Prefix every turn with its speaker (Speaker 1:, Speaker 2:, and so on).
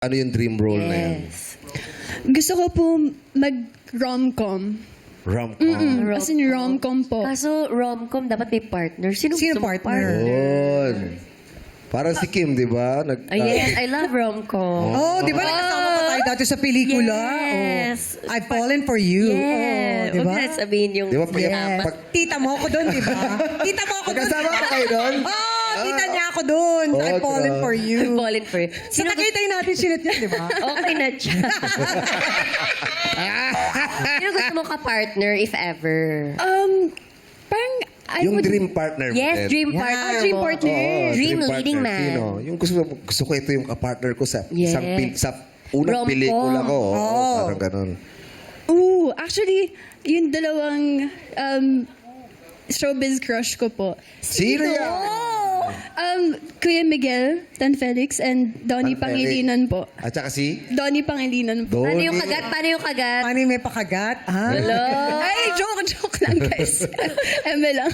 Speaker 1: Ano yung dream role na yan?
Speaker 2: Yes.
Speaker 3: Gusto ko po mag-rom-com.
Speaker 1: Rom-com.
Speaker 3: As in rom-com po.
Speaker 2: Kaso rom-com, dapat may partner. Sino gusto mong
Speaker 4: partner?
Speaker 1: Yun. Parang si Kim, di ba?
Speaker 2: Yes, I love rom-com.
Speaker 4: Oh, di ba nakasama pa tayo dati sa pelikula?
Speaker 2: Yes.
Speaker 4: Oh, I've fallen for you.
Speaker 2: Yes.
Speaker 4: Oh, di ba?
Speaker 2: Huwag na sabihin yung
Speaker 1: Di ba?
Speaker 4: Yes.
Speaker 1: Pag-
Speaker 4: Tita mo ako doon, di ba? Tita mo ako doon.
Speaker 1: Magkasama ba kayo doon?
Speaker 4: Oh, tita niya ako doon.
Speaker 1: Oh,
Speaker 4: I've fallen
Speaker 1: grabe.
Speaker 4: for you.
Speaker 2: Fallen for you.
Speaker 4: So nakita yung natin sinut niya, di ba?
Speaker 2: Okay na siya. Sino gusto mo ka-partner, if ever?
Speaker 3: Parang I
Speaker 1: Yung
Speaker 3: would...
Speaker 1: dream partner mo
Speaker 2: Yes,
Speaker 1: din.
Speaker 2: dream
Speaker 4: Yeah.
Speaker 2: partner
Speaker 3: dream
Speaker 2: mo.
Speaker 3: partner.
Speaker 1: Oo,
Speaker 2: Dream
Speaker 1: partner.
Speaker 2: leading man.
Speaker 1: Sino? Yung gusto ko ito yung kapartner ko sa
Speaker 2: Yes.
Speaker 1: sa unang
Speaker 2: Rom-com.
Speaker 1: pelikula ko. Oo,
Speaker 4: Oh.
Speaker 1: parang ganun.
Speaker 3: Actually, yung dalawang showbiz crush ko po.
Speaker 1: Sino yan?
Speaker 3: Kuya Miguel Tan Felix and Donnie
Speaker 1: Tan Felix.
Speaker 3: Pangilinan po.
Speaker 1: At saka si
Speaker 3: Donnie Pangilinan po.
Speaker 2: Paano yung
Speaker 1: Donnie.
Speaker 2: kagat? Paano yung kagat?
Speaker 4: Paano yung may pakagat? Ha?
Speaker 3: Ay, joke lang guys. Eme lang.